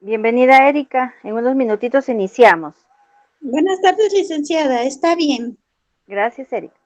Bienvenida, Erika. En unos minutitos iniciamos. Buenas tardes, licenciada. Está bien. Gracias, Erika.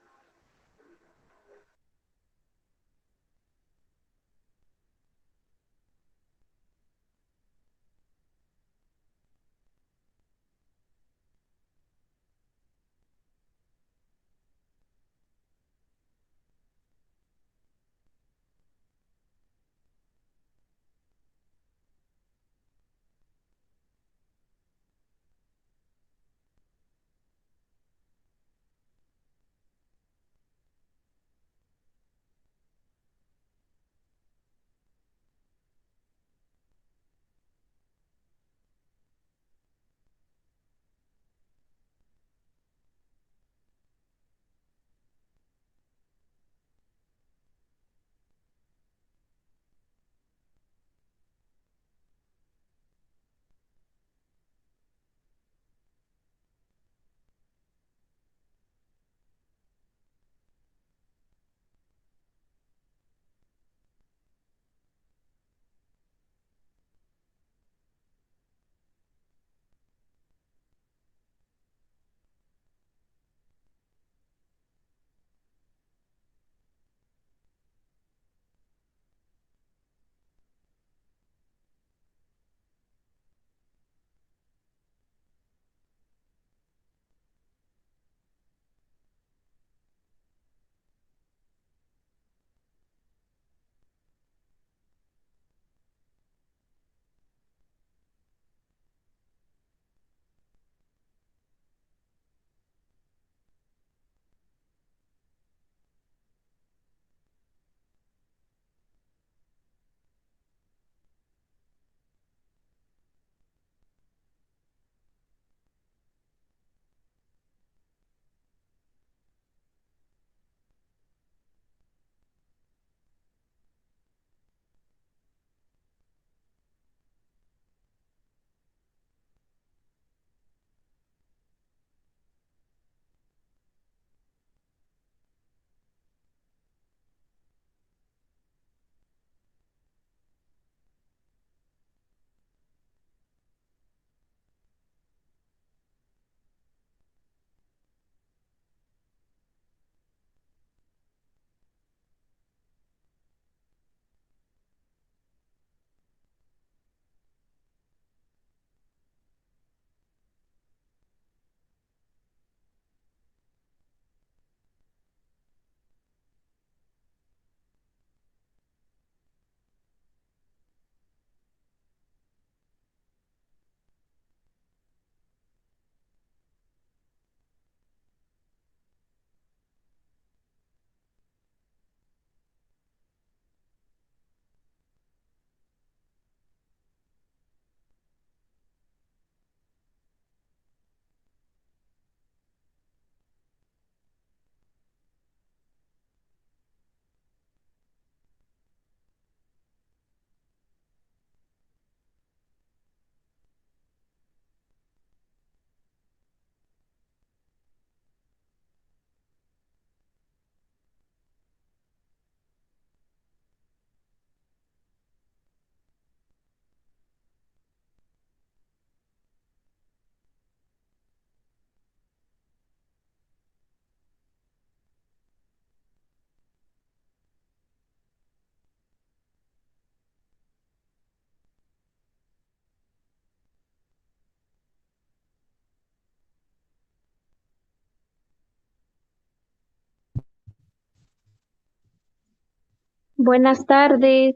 Buenas tardes.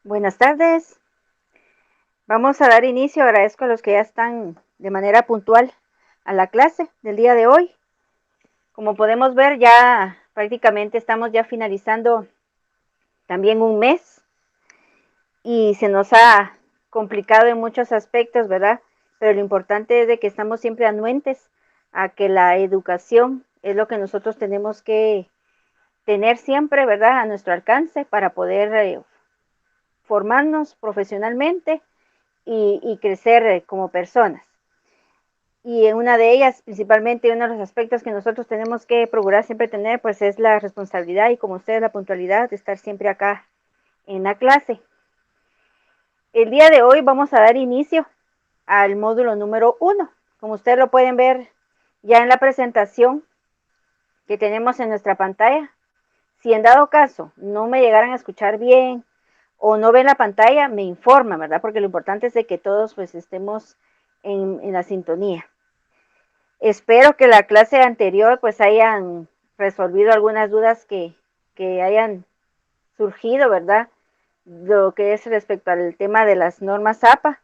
Buenas tardes. Vamos a dar inicio. Agradezco a los que ya están de manera puntual a la clase del día de hoy. Como podemos ver, ya prácticamente estamos ya finalizando también un mes y se nos ha complicado en muchos aspectos, ¿verdad? Pero lo importante es de que estamos siempre anuentes a que la educación es lo que nosotros tenemos que tener siempre, ¿verdad? A nuestro alcance para poder formarnos profesionalmente y crecer como personas. y en una de ellas, principalmente uno de los aspectos que nosotros tenemos que procurar siempre tener, pues es la responsabilidad y como ustedes la puntualidad de estar siempre acá en la clase. El día de hoy vamos a dar inicio al módulo número 1. Como ustedes lo pueden ver ya en la presentación que tenemos en nuestra pantalla, si en dado caso no me llegaran a escuchar bien o no ven la pantalla, me informan, ¿verdad? Porque lo importante es de que todos pues estemos en la sintonía. Espero que la clase anterior pues hayan resolvido algunas dudas que hayan surgido, ¿verdad? Lo que es respecto al tema de las normas APA.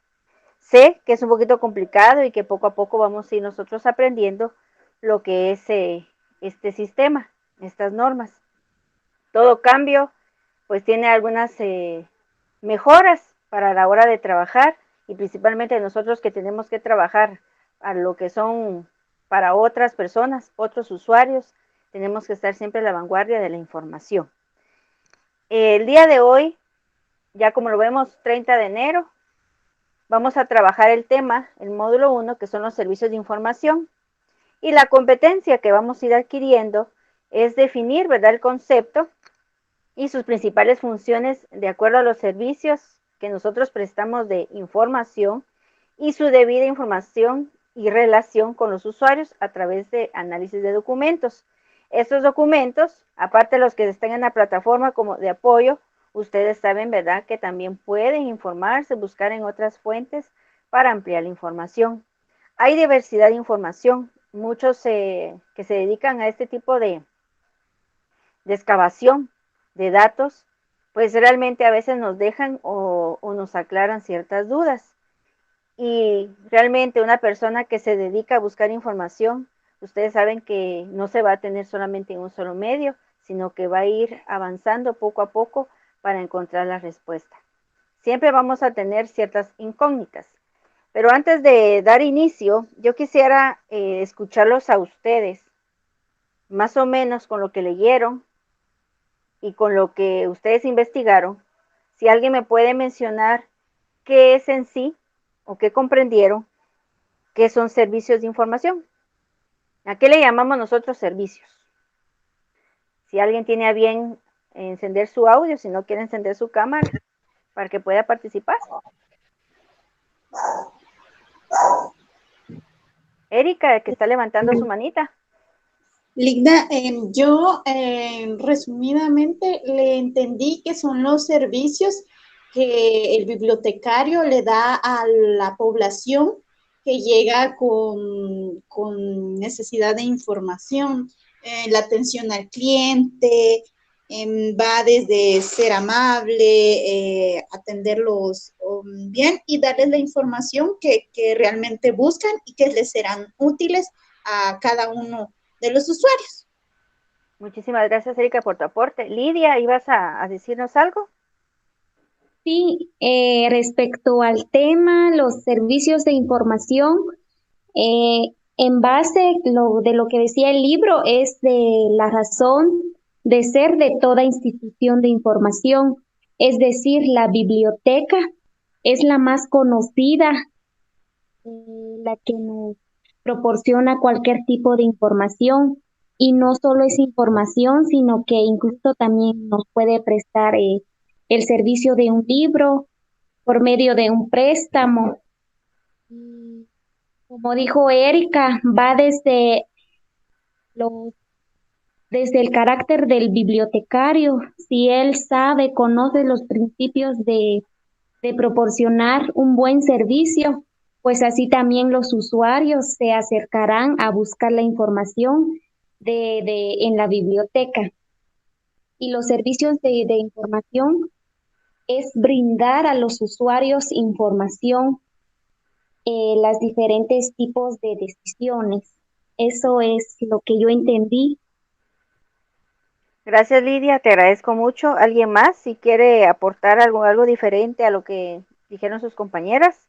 Sé que es un poquito complicado y que poco a poco vamos a ir nosotros aprendiendo lo que es este sistema, estas normas. Todo cambio pues tiene algunas mejoras para la hora de trabajar y principalmente nosotros que tenemos que trabajar a lo que son para otras personas, otros usuarios, tenemos que estar siempre a la vanguardia de la información. El día de hoy, ya como lo vemos, 30 de enero, vamos a trabajar el tema, el módulo 1, que son los servicios de información. Y la competencia que vamos a ir adquiriendo es definir, ¿verdad?, el concepto y sus principales funciones de acuerdo a los servicios que nosotros prestamos de información y su debida información y relación con los usuarios a través de análisis de documentos. Estos documentos, aparte de los que están en la plataforma como de apoyo, ustedes saben, ¿verdad?, que también pueden informarse, buscar en otras fuentes para ampliar la información. Hay diversidad de información, muchos que se dedican a este tipo de excavación de datos, pues realmente a veces nos dejan o nos aclaran ciertas dudas. Y realmente una persona que se dedica a buscar información, ustedes saben que no se va a tener solamente en un solo medio, sino que va a ir avanzando poco a poco para encontrar la respuesta. Siempre vamos a tener ciertas incógnitas. Pero antes de dar inicio, yo quisiera escucharlos a ustedes, más o menos con lo que leyeron y con lo que ustedes investigaron, si alguien me puede mencionar qué es en sí o qué comprendieron que son servicios de información. ¿A qué le llamamos nosotros servicios? Si alguien tiene a bien encender su audio, si no quiere encender su cámara, para que pueda participar. Erika, que está levantando su manita. Ligda, yo resumidamente le entendí que son los servicios que el bibliotecario le da a la población que llega con necesidad de información, la atención al cliente, va desde ser amable, atenderlos bien y darles la información que realmente buscan y que les serán útiles a cada uno de los usuarios. Muchísimas gracias, Erika, por tu aporte. Lidia, ¿ibas a decirnos algo? Sí, respecto al tema, los servicios de información, en base de lo que decía el libro, es de la razón de ser de toda institución de información, es decir, la biblioteca es la más conocida, la que nos proporciona cualquier tipo de información. Y no solo es información, sino que incluso también nos puede prestar el servicio de un libro por medio de un préstamo. Y como dijo Erika, va los, desde el carácter del bibliotecario. Si él sabe, conoce los principios de proporcionar un buen servicio, pues así también los usuarios se acercarán a buscar la información en la biblioteca. Y los servicios de información es brindar a los usuarios información, los diferentes tipos de decisiones. Eso es lo que yo entendí. Gracias, Lidia, te agradezco mucho. ¿Alguien más si quiere aportar algo diferente a lo que dijeron sus compañeras?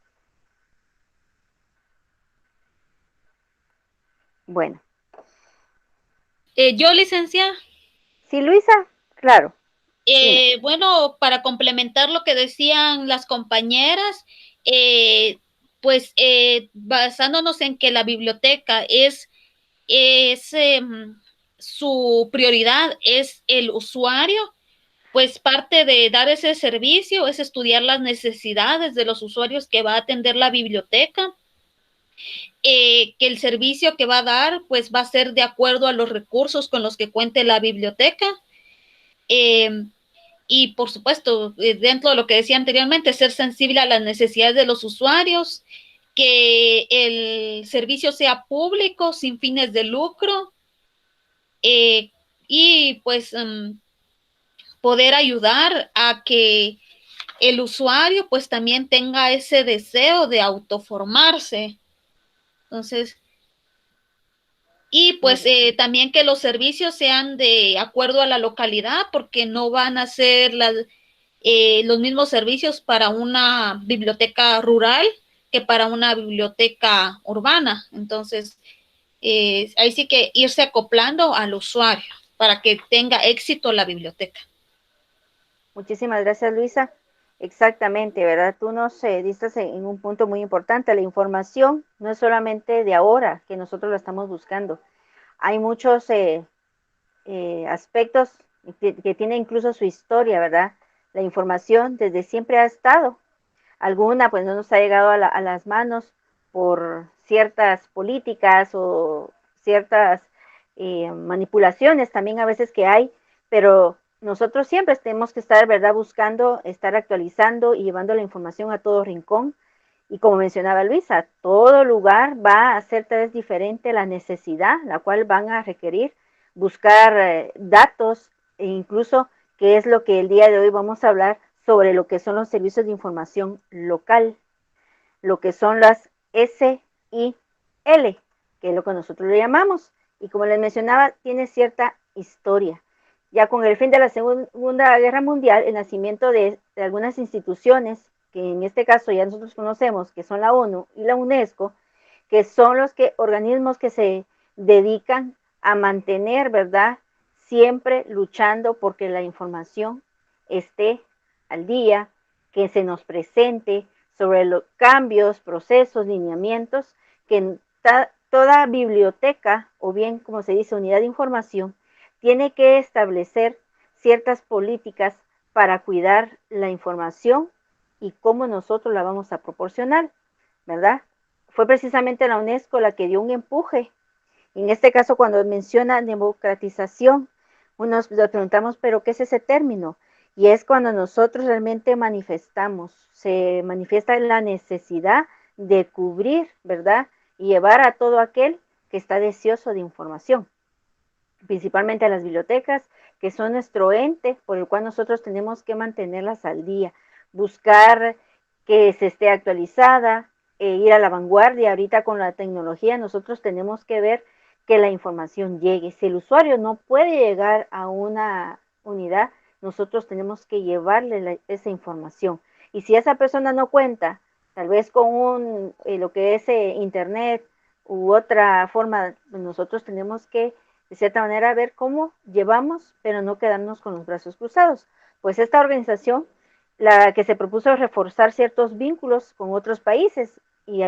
Bueno. Yo, licencia. Sí, Luisa, claro. Bueno, para complementar lo que decían las compañeras, pues basándonos en que la biblioteca es su prioridad es el usuario, pues parte de dar ese servicio es estudiar las necesidades de los usuarios que va a atender la biblioteca, que el servicio que va a dar pues va a ser de acuerdo a los recursos con los que cuente la biblioteca. Eh, y por supuesto, dentro de lo que decía anteriormente, ser sensible a las necesidades de los usuarios, que el servicio sea público, sin fines de lucro, y pues poder ayudar a que el usuario pues también tenga ese deseo de autoformarse. Entonces, y pues también que los servicios sean de acuerdo a la localidad, porque no van a ser los mismos servicios para una biblioteca rural que para una biblioteca urbana. Entonces, ahí sí que irse acoplando al usuario para que tenga éxito la biblioteca. Muchísimas gracias, Luisa. Exactamente, ¿verdad? Tú nos diste en un punto muy importante. La información no es solamente de ahora que nosotros la estamos buscando. Hay muchos aspectos que tienen incluso su historia, ¿verdad? La información desde siempre ha estado. Alguna pues no nos ha llegado a las manos por ciertas políticas o ciertas manipulaciones también a veces que hay, pero nosotros siempre tenemos que estar, ¿verdad?, buscando, estar actualizando y llevando la información a todo rincón. Y como mencionaba Luisa, todo lugar va a ser tal vez diferente la necesidad, la cual van a requerir buscar datos e incluso qué es lo que el día de hoy vamos a hablar sobre lo que son los servicios de información local, lo que son las SIL, que es lo que nosotros le llamamos. Y como les mencionaba, tiene cierta historia. Ya con el fin de la Segunda Guerra Mundial, el nacimiento de algunas instituciones, que en este caso ya nosotros conocemos, que son la ONU y la UNESCO, que son los organismos que se dedican a mantener, ¿verdad?, siempre luchando porque la información esté al día, que se nos presente sobre los cambios, procesos, lineamientos, que toda biblioteca, o bien como se dice, unidad de información, tiene que establecer ciertas políticas para cuidar la información y cómo nosotros la vamos a proporcionar, ¿verdad? Fue precisamente la UNESCO la que dio un empuje. En este caso, cuando menciona democratización, nos preguntamos, ¿pero qué es ese término? Y es cuando nosotros realmente manifestamos, se manifiesta la necesidad de cubrir, ¿verdad?, y llevar a todo aquel que está deseoso de información, principalmente a las bibliotecas, que son nuestro ente por el cual nosotros tenemos que mantenerlas al día, buscar que se esté actualizada, ir a la vanguardia. Ahorita con la tecnología nosotros tenemos que ver que la información llegue. Si el usuario no puede llegar a una unidad, nosotros tenemos que llevarle esa información. Y si esa persona no cuenta, tal vez con lo que es internet u otra forma, nosotros tenemos que de cierta manera ver cómo llevamos, pero no quedarnos con los brazos cruzados. Pues esta organización, la que se propuso reforzar ciertos vínculos con otros países y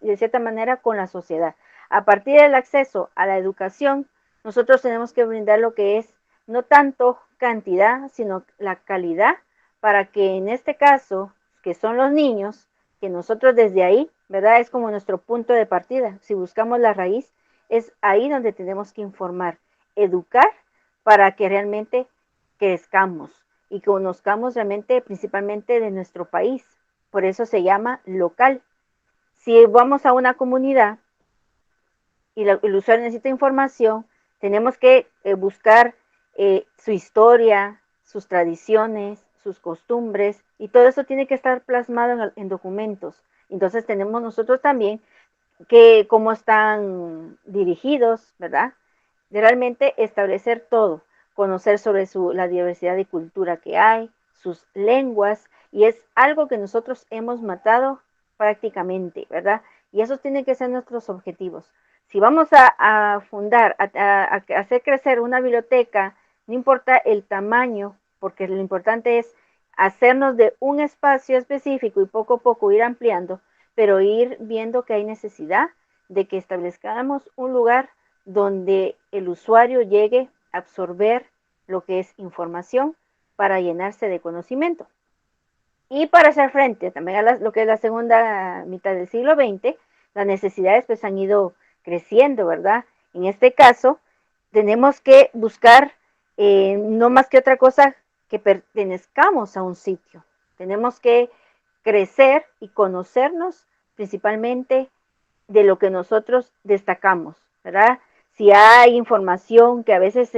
de cierta manera con la sociedad. A partir del acceso a la educación, nosotros tenemos que brindar lo que es no tanto cantidad, sino la calidad, para que en este caso, que son los niños, que nosotros desde ahí, ¿verdad?, es como nuestro punto de partida. Si buscamos la raíz, es ahí donde tenemos que informar, educar, para que realmente crezcamos y conozcamos realmente principalmente de nuestro país. Por eso se llama local. Si vamos a una comunidad y el usuario necesita información, tenemos que buscar su historia, sus tradiciones, sus costumbres, y todo eso tiene que estar plasmado en documentos. Entonces tenemos nosotros también que cómo están dirigidos, ¿verdad? De realmente establecer todo, conocer sobre la diversidad de cultura que hay, sus lenguas, y es algo que nosotros hemos matado prácticamente, ¿verdad? Y esos tienen que ser nuestros objetivos. Si vamos a fundar, a hacer crecer una biblioteca, no importa el tamaño, porque lo importante es hacernos de un espacio específico y poco a poco ir ampliando, pero ir viendo que hay necesidad de que establezcamos un lugar donde el usuario llegue a absorber lo que es información para llenarse de conocimiento. Y para hacer frente también a lo que es la segunda mitad del siglo XX, las necesidades pues han ido creciendo, ¿verdad? En este caso, tenemos que buscar no más que otra cosa que pertenezcamos a un sitio. Tenemos que crecer y conocernos principalmente de lo que nosotros destacamos, ¿verdad? Si hay información que a veces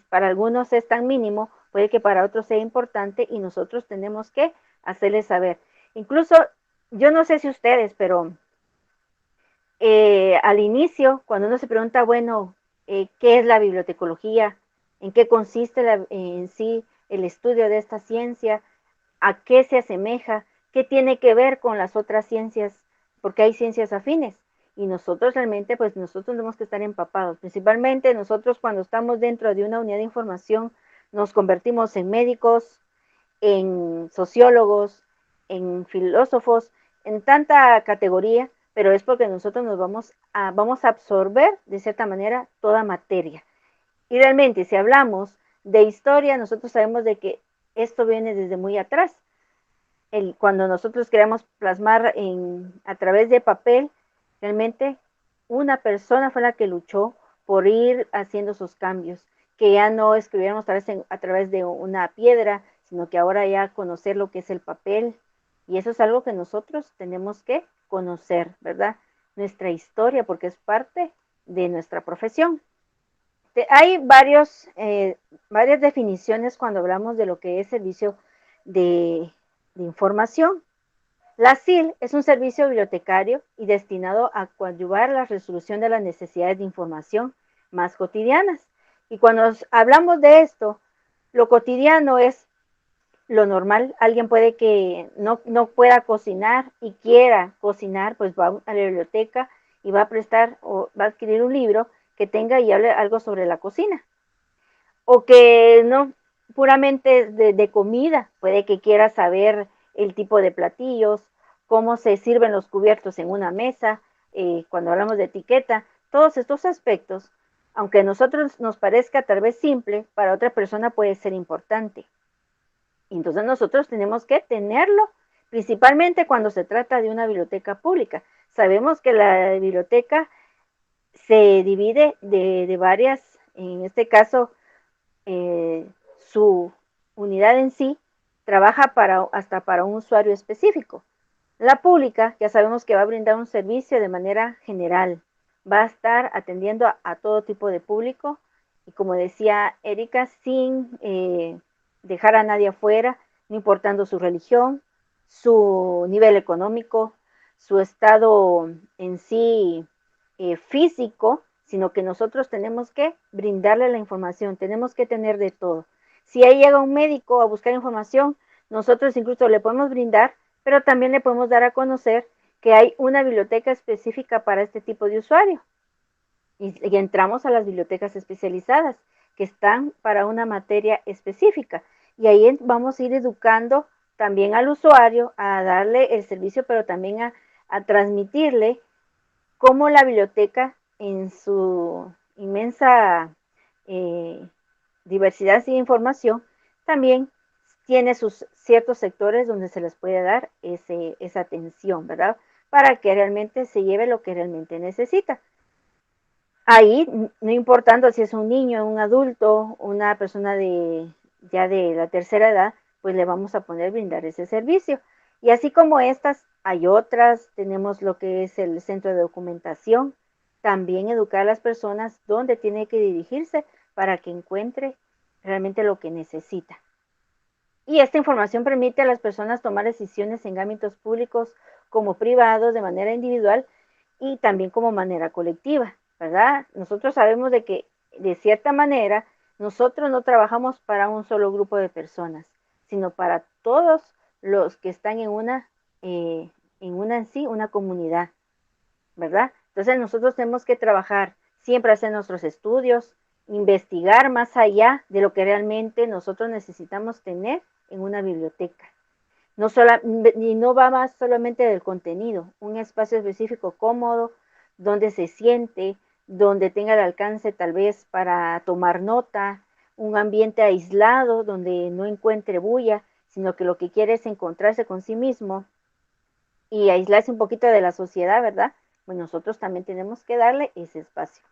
para algunos es tan mínimo, puede que para otros sea importante y nosotros tenemos que hacerles saber. Incluso, yo no sé si ustedes, pero al inicio, cuando uno se pregunta, bueno, ¿qué es la bibliotecología? ¿En qué consiste en sí el estudio de esta ciencia? ¿A qué se asemeja? ¿Qué tiene que ver con las otras ciencias? Porque hay ciencias afines. Y nosotros realmente, pues nosotros tenemos que estar empapados. Principalmente nosotros cuando estamos dentro de una unidad de información, nos convertimos en médicos, en sociólogos, en filósofos, en tanta categoría, pero es porque nosotros vamos a absorber de cierta manera toda materia. Y realmente, si hablamos de historia, nosotros sabemos de que esto viene desde muy atrás. Cuando nosotros queremos plasmar a través de papel, realmente una persona fue la que luchó por ir haciendo esos cambios, que ya no escribiéramos a través de una piedra, sino que ahora ya conocer lo que es el papel. Y eso es algo que nosotros tenemos que conocer, ¿verdad? Nuestra historia, porque es parte de nuestra profesión. Hay varias definiciones cuando hablamos de lo que es servicio de información. La SIL es un servicio bibliotecario y destinado a coadyuvar la resolución de las necesidades de información más cotidianas. Y cuando hablamos de esto, lo cotidiano es lo normal. Alguien puede que no pueda cocinar y quiera cocinar, pues va a la biblioteca y va a prestar o va a adquirir un libro que tenga y hable algo sobre la cocina. O que no puramente de comida, puede que quiera saber el tipo de platillos, cómo se sirven los cubiertos en una mesa, cuando hablamos de etiqueta, todos estos aspectos, aunque a nosotros nos parezca tal vez simple, para otra persona puede ser importante. Entonces nosotros tenemos que tenerlo, principalmente cuando se trata de una biblioteca pública. Sabemos que la biblioteca se divide de varias, en este caso, su unidad en sí trabaja hasta para un usuario específico. La pública ya sabemos que va a brindar un servicio de manera general, va a estar atendiendo a todo tipo de público y como decía Erika, sin dejar a nadie afuera, no importando su religión, su nivel económico, su estado en sí físico, sino que nosotros tenemos que brindarle la información, tenemos que tener de todo. Si ahí llega un médico a buscar información, nosotros incluso le podemos brindar, pero también le podemos dar a conocer que hay una biblioteca específica para este tipo de usuario. Y entramos a las bibliotecas especializadas, que están para una materia específica. Y ahí vamos a ir educando también al usuario a darle el servicio, pero también a transmitirle cómo la biblioteca en su inmensa diversidad de información también tiene sus ciertos sectores donde se les puede dar esa atención, ¿verdad? Para que realmente se lleve lo que realmente necesita. Ahí, no importando si es un niño, un adulto, una persona ya de la tercera edad, pues le vamos a poder brindar ese servicio. Y así como estas, hay otras, tenemos lo que es el centro de documentación, también educar a las personas dónde tiene que dirigirse para que encuentre realmente lo que necesita. Y esta información permite a las personas tomar decisiones en ámbitos públicos como privados, de manera individual y también como manera colectiva, ¿verdad? Nosotros sabemos de que, de cierta manera, nosotros no trabajamos para un solo grupo de personas, sino para todos los que están en una comunidad, ¿verdad? Entonces nosotros tenemos que trabajar, siempre hacer nuestros estudios, investigar más allá de lo que realmente nosotros necesitamos tener en una biblioteca. Y no va más solamente del contenido, un espacio específico cómodo, donde se siente, donde tenga el alcance tal vez para tomar nota, un ambiente aislado donde no encuentre bulla, sino que lo que quiere es encontrarse con sí mismo y aislarse un poquito de la sociedad, ¿verdad? Pues nosotros también tenemos que darle ese espacio.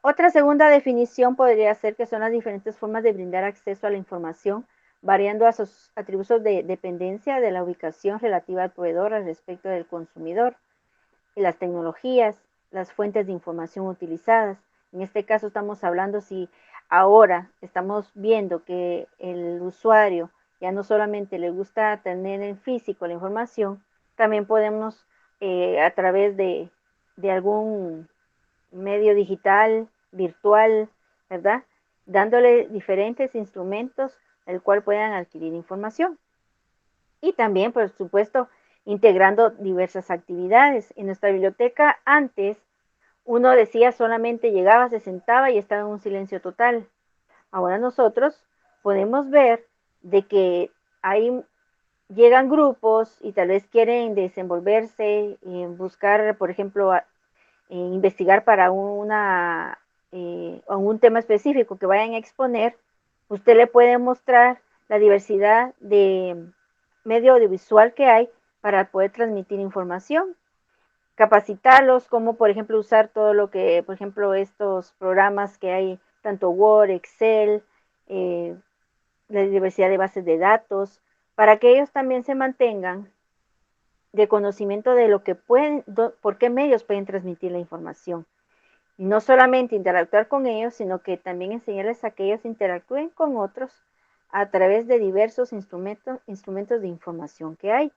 Otra segunda definición podría ser que son las diferentes formas de brindar acceso a la información, variando a sus atributos de dependencia de la ubicación relativa al proveedor al respecto del consumidor, y las tecnologías, las fuentes de información utilizadas. En este caso estamos hablando si ahora estamos viendo que el usuario ya no solamente le gusta tener en físico la información, también podemos a través de algún medio digital, virtual, ¿verdad? Dándole diferentes instrumentos el cual puedan adquirir información. Y también, por supuesto, integrando diversas actividades. En nuestra biblioteca antes uno decía solamente llegaba, se sentaba y estaba en un silencio total. Ahora nosotros podemos ver de que hay llegan grupos y tal vez quieren desenvolverse, buscar, por ejemplo, investigar para un tema específico que vayan a exponer, usted le puede mostrar la diversidad de medio audiovisual que hay para poder transmitir información, capacitarlos, como por ejemplo usar todo lo que, por ejemplo, estos programas que hay, tanto Word, Excel, eh, la diversidad de bases de datos, para que ellos también se mantengan de conocimiento de lo que pueden, por qué medios pueden transmitir la información. Y no solamente interactuar con ellos, sino que también enseñarles a que ellos interactúen con otros a través de diversos instrumentos de información que hay.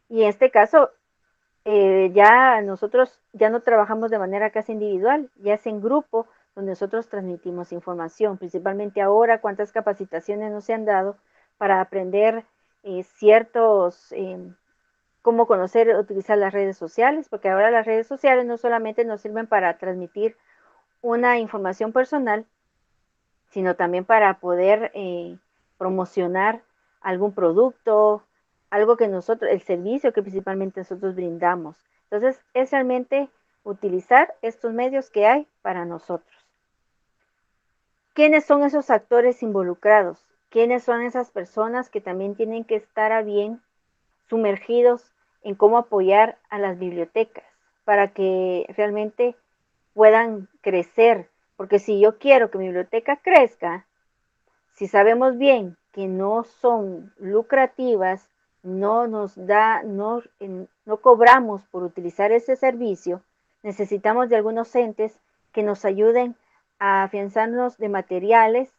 Y en este caso, ya nosotros ya no trabajamos de manera casi individual, ya es en grupo donde nosotros transmitimos información, principalmente ahora cuántas capacitaciones nos se han dado para aprender ciertos, cómo conocer, utilizar las redes sociales, porque ahora las redes sociales no solamente nos sirven para transmitir una información personal, sino también para poder promocionar algún producto, algo que nosotros, el servicio que principalmente nosotros brindamos. Entonces, es realmente utilizar estos medios que hay para nosotros. ¿Quiénes son esos actores involucrados? ¿Quiénes son esas personas que también tienen que estar a bien sumergidos en cómo apoyar a las bibliotecas para que realmente puedan crecer? Porque si yo quiero que mi biblioteca crezca, si sabemos bien que no son lucrativas, no cobramos por utilizar ese servicio, necesitamos de algunos entes que nos ayuden a afianzarnos de materiales,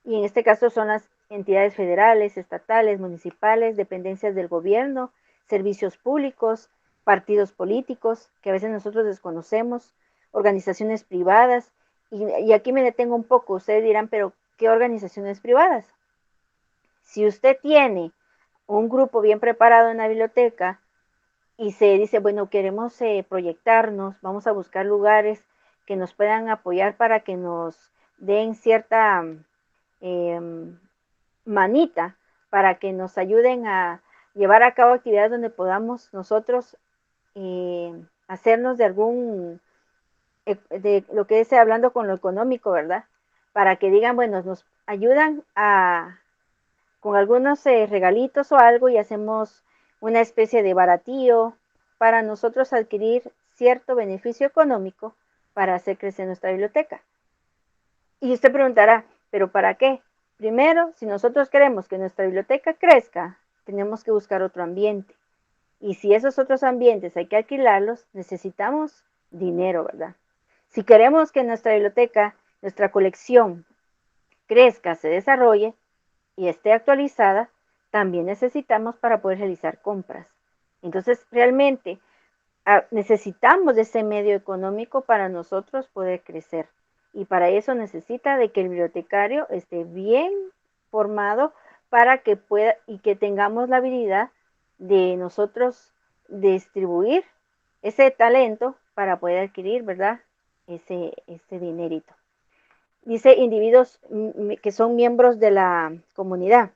y en este caso son las entidades federales, estatales, municipales, dependencias del gobierno, servicios públicos, partidos políticos, que a veces nosotros desconocemos, organizaciones privadas, y aquí me detengo un poco, ustedes dirán, pero ¿qué organizaciones privadas? Si usted tiene un grupo bien preparado en la biblioteca y se dice, bueno, queremos proyectarnos, vamos a buscar lugares que nos puedan apoyar para que nos den cierta eh, manita, para que nos ayuden a llevar a cabo actividades donde podamos nosotros hacernos de algún, de lo que es hablando con lo económico, ¿verdad? Para que digan, bueno, nos ayudan con algunos regalitos o algo y hacemos una especie de baratío para nosotros adquirir cierto beneficio económico para hacer crecer nuestra biblioteca. Y usted preguntará, ¿pero para qué? Primero, si nosotros queremos que nuestra biblioteca crezca, tenemos que buscar otro ambiente. Y si esos otros ambientes hay que alquilarlos, necesitamos dinero, ¿verdad? Si queremos que nuestra biblioteca, nuestra colección crezca, se desarrolle y esté actualizada, también necesitamos para poder realizar compras. Entonces, realmente necesitamos de ese medio económico para nosotros poder crecer. Y para eso necesita de que el bibliotecario esté bien formado para que pueda y que tengamos la habilidad de nosotros distribuir ese talento para poder adquirir, ¿verdad? Ese dinerito. Dice individuos que son miembros de la comunidad.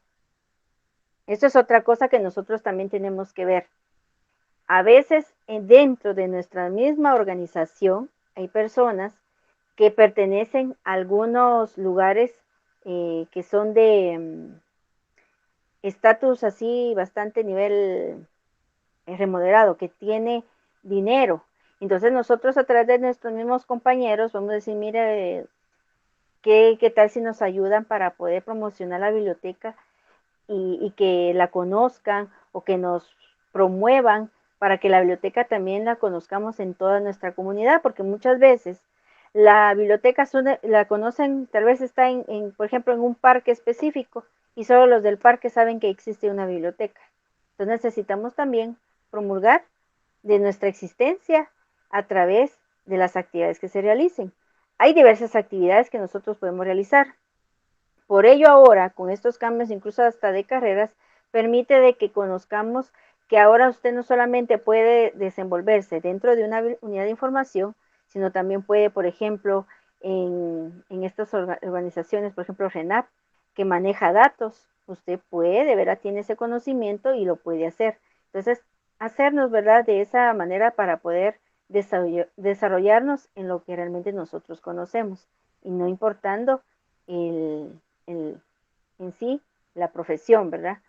Esto es otra cosa que nosotros también tenemos que ver. A veces dentro de nuestra misma organización hay personas que pertenecen a algunos lugares que son de estatus así bastante nivel remodelado, que tiene dinero. Entonces nosotros a través de nuestros mismos compañeros vamos a decir, mire, ¿qué tal si nos ayudan para poder promocionar la biblioteca y que la conozcan o que nos promuevan para que la biblioteca también la conozcamos en toda nuestra comunidad? Porque muchas veces la biblioteca la conocen, tal vez está por ejemplo, en un parque específico y solo los del parque saben que existe una biblioteca. Entonces necesitamos también promulgar de nuestra existencia a través de las actividades que se realicen. Hay diversas actividades que nosotros podemos realizar. Por ello ahora, con estos cambios, incluso hasta de carreras, permite de que conozcamos que ahora usted no solamente puede desenvolverse dentro de una unidad de información, sino también puede, por ejemplo, en estas organizaciones, por ejemplo, RENAP, que maneja datos, usted puede, ¿verdad? Tiene ese conocimiento y lo puede hacer. Entonces, hacernos, ¿verdad? De esa manera para poder desarrollarnos en lo que realmente nosotros conocemos y no importando en sí la profesión, ¿verdad?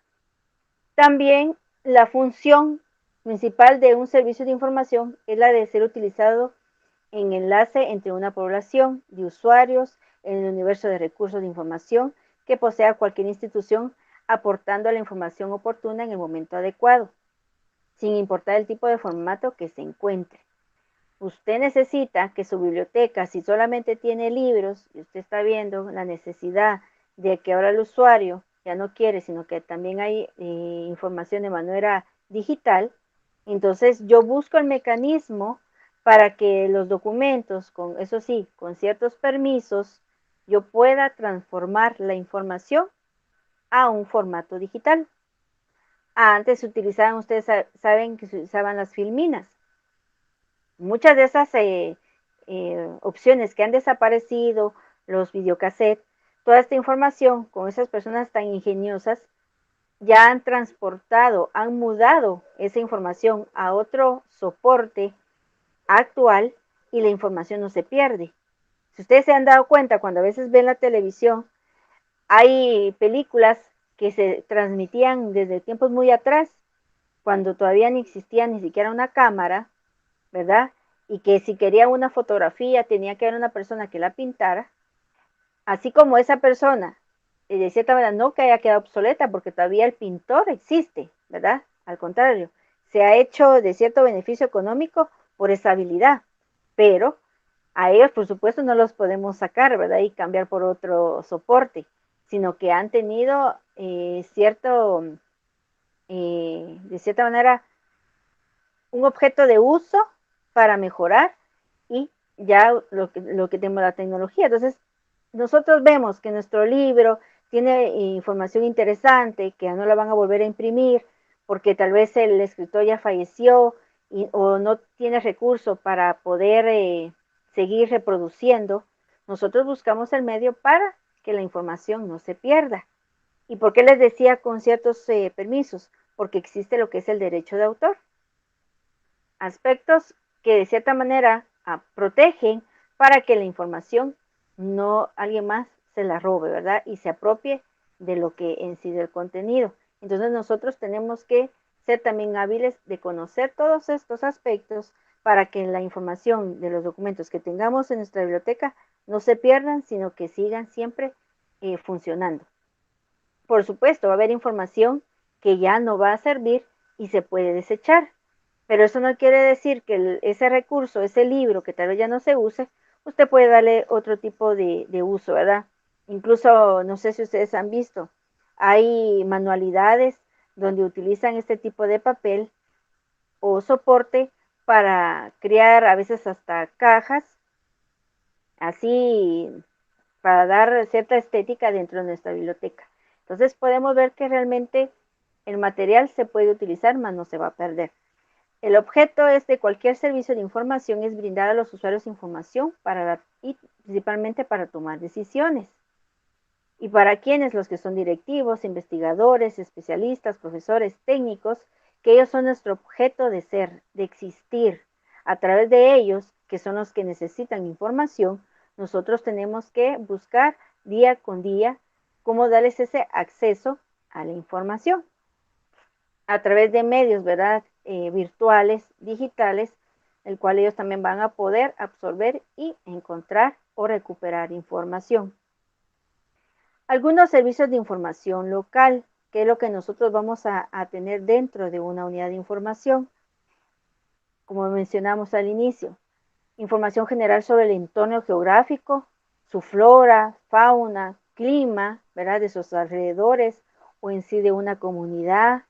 También la función principal de un servicio de información es la de ser utilizado en enlace entre una población de usuarios en el universo de recursos de información que posea cualquier institución, aportando la información oportuna en el momento adecuado, sin importar el tipo de formato que se encuentre. Usted necesita que su biblioteca, si solamente tiene libros, y usted está viendo la necesidad de que ahora el usuario ya no quiere, sino que también hay información de manera digital, entonces yo busco el mecanismo para que los documentos, eso sí, con ciertos permisos, yo pueda transformar la información a un formato digital. Antes se utilizaban, ustedes saben que se utilizaban las filminas. Muchas de esas opciones que han desaparecido, los videocassettes, toda esta información con esas personas tan ingeniosas, ya han transportado, han mudado esa información a otro soporte actual y la información no se pierde. Si ustedes se han dado cuenta, cuando a veces ven la televisión, hay películas que se transmitían desde tiempos muy atrás, cuando todavía ni existía ni siquiera una cámara, ¿verdad? Y que si quería una fotografía tenía que haber una persona que la pintara, así como esa persona, de cierta manera, no que haya quedado obsoleta, porque todavía el pintor existe, ¿verdad? Al contrario, se ha hecho de cierto beneficio económico por esa habilidad, pero a ellos, por supuesto, no los podemos sacar, ¿verdad? Y cambiar por otro soporte, sino que han tenido cierto, de cierta manera, un objeto de uso para mejorar y ya lo que tenemos la tecnología. Entonces, nosotros vemos que nuestro libro tiene información interesante, que ya no la van a volver a imprimir, porque tal vez el escritor ya falleció o no tiene recursos para poder seguir reproduciendo. Nosotros buscamos el medio para que la información no se pierda. ¿Y por qué les decía con ciertos permisos? Porque existe lo que es el derecho de autor. Aspectos que de cierta manera protegen para que la información no alguien más se la robe, ¿verdad? Y se apropie de lo que en sí del contenido. Entonces nosotros tenemos que ser también hábiles de conocer todos estos aspectos para que la información de los documentos que tengamos en nuestra biblioteca no se pierdan, sino que sigan siempre funcionando. Por supuesto, va a haber información que ya no va a servir y se puede desechar. Pero eso no quiere decir que ese recurso, ese libro que tal vez ya no se use, usted puede darle otro tipo de uso, ¿verdad? Incluso, no sé si ustedes han visto, hay manualidades donde utilizan este tipo de papel o soporte para crear a veces hasta cajas, así para dar cierta estética dentro de nuestra biblioteca. Entonces podemos ver que realmente el material se puede utilizar, mas no se va a perder. El objeto de cualquier servicio de información es brindar a los usuarios información y principalmente para tomar decisiones. Y para quienes, los que son directivos, investigadores, especialistas, profesores, técnicos, que ellos son nuestro objeto de ser, de existir. A través de ellos, que son los que necesitan información, nosotros tenemos que buscar día con día cómo darles ese acceso a la información. A través de medios, ¿verdad? Virtuales, digitales, el cual ellos también van a poder absorber y encontrar o recuperar información. Algunos servicios de información local, que es lo que nosotros vamos a tener dentro de una unidad de información, como mencionamos al inicio. Información general sobre el entorno geográfico, su flora, fauna, clima, ¿verdad? De sus alrededores o en sí de una comunidad.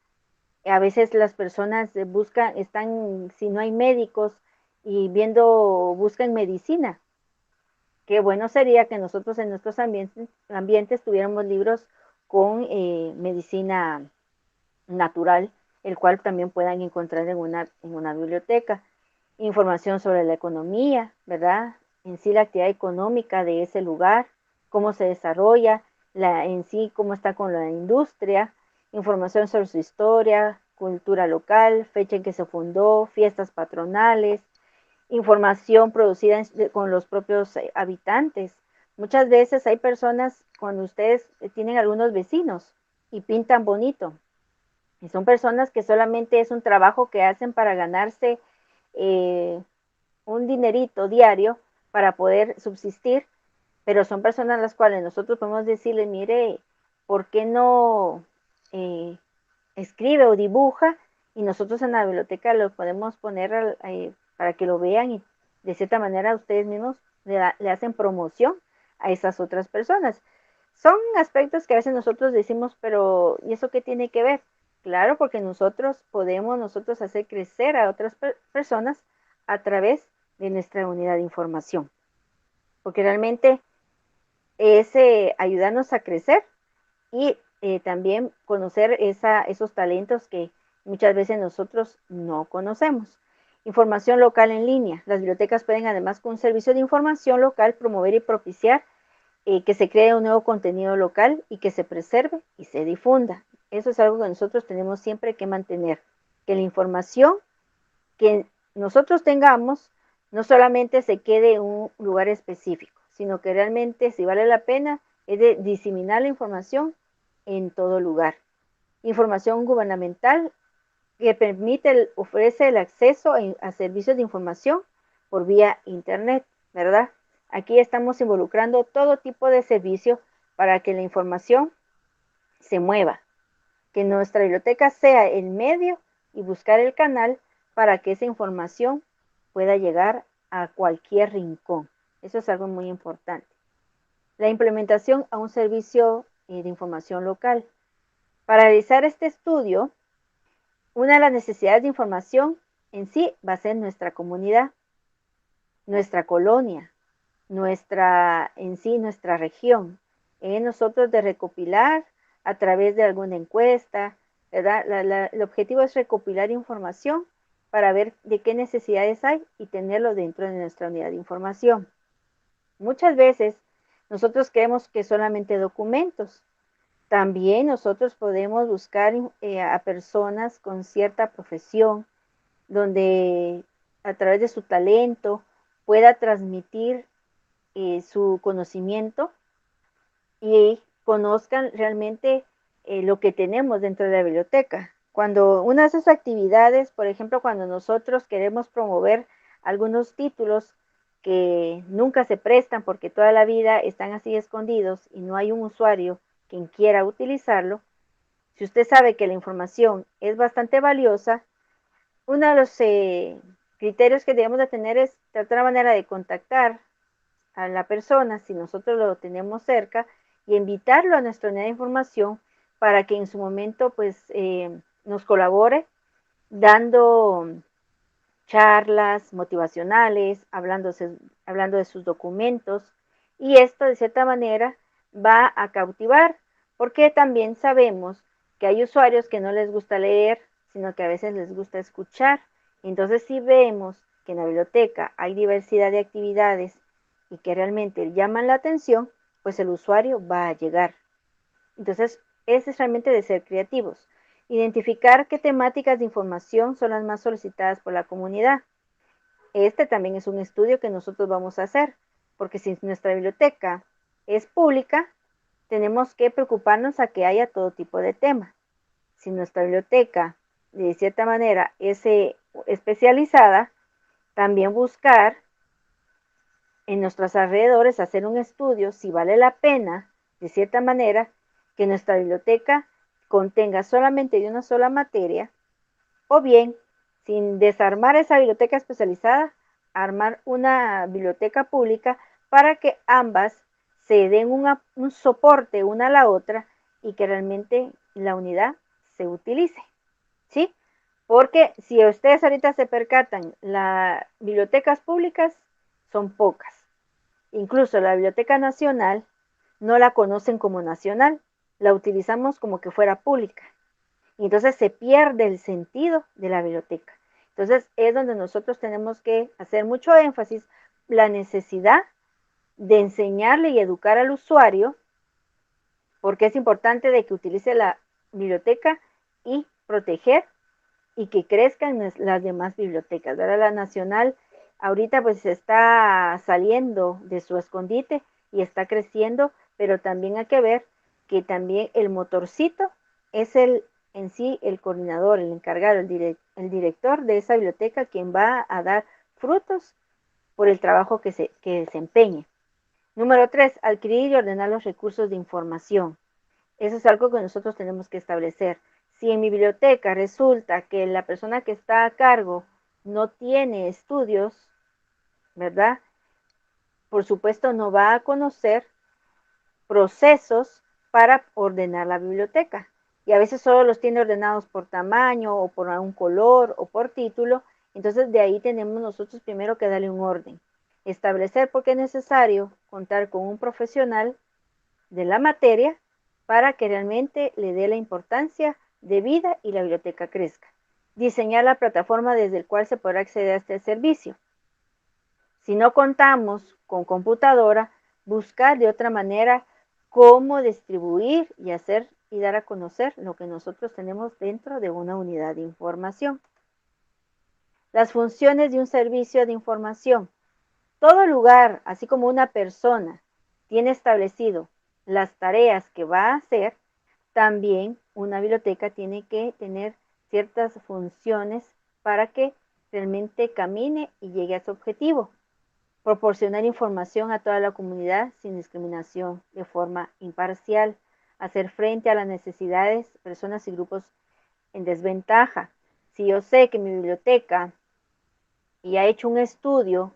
A veces las personas están, si no hay médicos y buscan medicina. Qué bueno sería que nosotros en nuestros ambientes tuviéramos libros con medicina natural, el cual también puedan encontrar en una biblioteca. Información sobre la economía, ¿verdad? En sí la actividad económica de ese lugar, cómo se desarrolla, en sí cómo está con la industria, información sobre su historia, cultura local, fecha en que se fundó, fiestas patronales, información producida con los propios habitantes. Muchas veces hay personas, cuando ustedes tienen algunos vecinos y pintan bonito, y son personas que solamente es un trabajo que hacen para ganarse un dinerito diario para poder subsistir, pero son personas a las cuales nosotros podemos decirle, mire, ¿por qué no escribe o dibuja? Y nosotros en la biblioteca lo podemos poner para que lo vean y de cierta manera ustedes mismos le hacen promoción a esas otras personas. Son aspectos que a veces nosotros decimos, pero ¿y eso qué tiene que ver? Claro, porque podemos hacer crecer a otras personas a través de nuestra unidad de información. Porque realmente es ayudarnos a crecer y también conocer esos talentos que muchas veces nosotros no conocemos. Información local en línea. Las bibliotecas pueden, además, con un servicio de información local, promover y propiciar que se cree un nuevo contenido local y que se preserve y se difunda. Eso es algo que nosotros tenemos siempre que mantener, que la información que nosotros tengamos no solamente se quede en un lugar específico, sino que realmente, si vale la pena, es de diseminar la información en todo lugar. Información gubernamental que ofrece el acceso a servicios de información por vía internet, ¿verdad? Aquí estamos involucrando todo tipo de servicio para que la información se mueva, que nuestra biblioteca sea el medio y buscar el canal para que esa información pueda llegar a cualquier rincón. Eso es algo muy importante. La implementación a un servicio de información local. Para realizar este estudio, una de las necesidades de información en sí va a ser nuestra comunidad, nuestra colonia, nuestra región. Nosotros de recopilar a través de alguna encuesta, ¿verdad? El objetivo es recopilar información para ver de qué necesidades hay y tenerlo dentro de nuestra unidad de información. Muchas veces nosotros creemos que solamente documentos. También nosotros podemos buscar a personas con cierta profesión, donde a través de su talento pueda transmitir su conocimiento y conozcan realmente lo que tenemos dentro de la biblioteca. Cuando una de esas actividades, por ejemplo, cuando nosotros queremos promover algunos títulos que nunca se prestan porque toda la vida están así escondidos y no hay un usuario quien quiera utilizarlo, si usted sabe que la información es bastante valiosa, uno de los criterios que debemos de tener es tratar una manera de contactar a la persona, si nosotros lo tenemos cerca, y invitarlo a nuestra unidad de información para que en su momento pues nos colabore dando charlas motivacionales, hablando de sus documentos, y esto de cierta manera va a cautivar, porque también sabemos que hay usuarios que no les gusta leer, sino que a veces les gusta escuchar. Entonces, si vemos que en la biblioteca hay diversidad de actividades y que realmente llaman la atención, pues el usuario va a llegar Entonces, ese es realmente de ser creativos. Identificar qué temáticas de información son las más solicitadas por la comunidad. Este también es un estudio que nosotros vamos a hacer, porque si nuestra biblioteca es pública, tenemos que preocuparnos a que haya todo tipo de tema. Si nuestra biblioteca, de cierta manera, es especializada, también buscar en nuestros alrededores, hacer un estudio si vale la pena, de cierta manera, que nuestra biblioteca contenga solamente de una sola materia, o bien, sin desarmar esa biblioteca especializada, armar una biblioteca pública para que ambas se den un soporte una a la otra y que realmente la unidad se utilice, ¿sí? Porque si ustedes ahorita se percatan, las bibliotecas públicas son pocas. Incluso la Biblioteca Nacional no la conocen como nacional, la utilizamos como que fuera pública. Y entonces se pierde el sentido de la biblioteca. Entonces es donde nosotros tenemos que hacer mucho énfasis la necesidad de enseñarle y educar al usuario, porque es importante de que utilice la biblioteca y proteger y que crezcan las demás bibliotecas. ¿Verdad? La nacional ahorita pues está saliendo de su escondite y está creciendo, pero también hay que ver que también el motorcito es en sí el coordinador, el encargado, el director de esa biblioteca quien va a dar frutos por el trabajo que desempeñe. Número 3, adquirir y ordenar los recursos de información. Eso es algo que nosotros tenemos que establecer. Si en mi biblioteca resulta que la persona que está a cargo no tiene estudios, ¿verdad? Por supuesto no va a conocer procesos para ordenar la biblioteca. Y a veces solo los tiene ordenados por tamaño o por un color o por título. Entonces de ahí tenemos nosotros primero que darle un orden. Establecer por qué es necesario contar con un profesional de la materia para que realmente le dé la importancia de vida y la biblioteca crezca. Diseñar la plataforma desde la cual se podrá acceder a este servicio. Si no contamos con computadora, buscar de otra manera cómo distribuir y hacer y dar a conocer lo que nosotros tenemos dentro de una unidad de información. Las funciones de un servicio de información. Todo lugar, así como una persona, tiene establecido las tareas que va a hacer, también una biblioteca tiene que tener ciertas funciones para que realmente camine y llegue a su objetivo. Proporcionar información a toda la comunidad sin discriminación, de forma imparcial, hacer frente a las necesidades de personas y grupos en desventaja. Si yo sé que mi biblioteca y ha hecho un estudio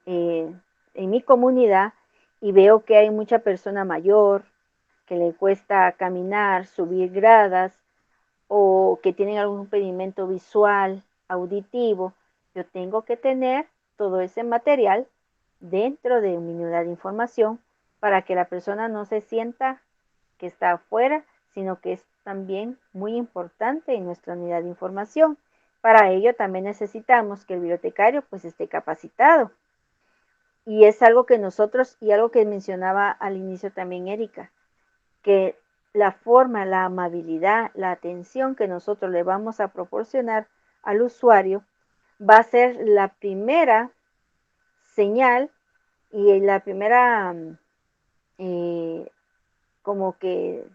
en mi comunidad y veo que hay mucha persona mayor que le cuesta caminar, subir gradas o que tienen algún impedimento visual, auditivo, yo tengo que tener todo ese material dentro de mi unidad de información para que la persona no se sienta que está afuera, sino que es también muy importante en nuestra unidad de información. Para ello también necesitamos que el bibliotecario pues esté capacitado. Y es algo que nosotros, y algo que mencionaba al inicio también Erika, que la forma, la amabilidad, la atención que nosotros le vamos a proporcionar al usuario va a ser la primera señal y la primera como que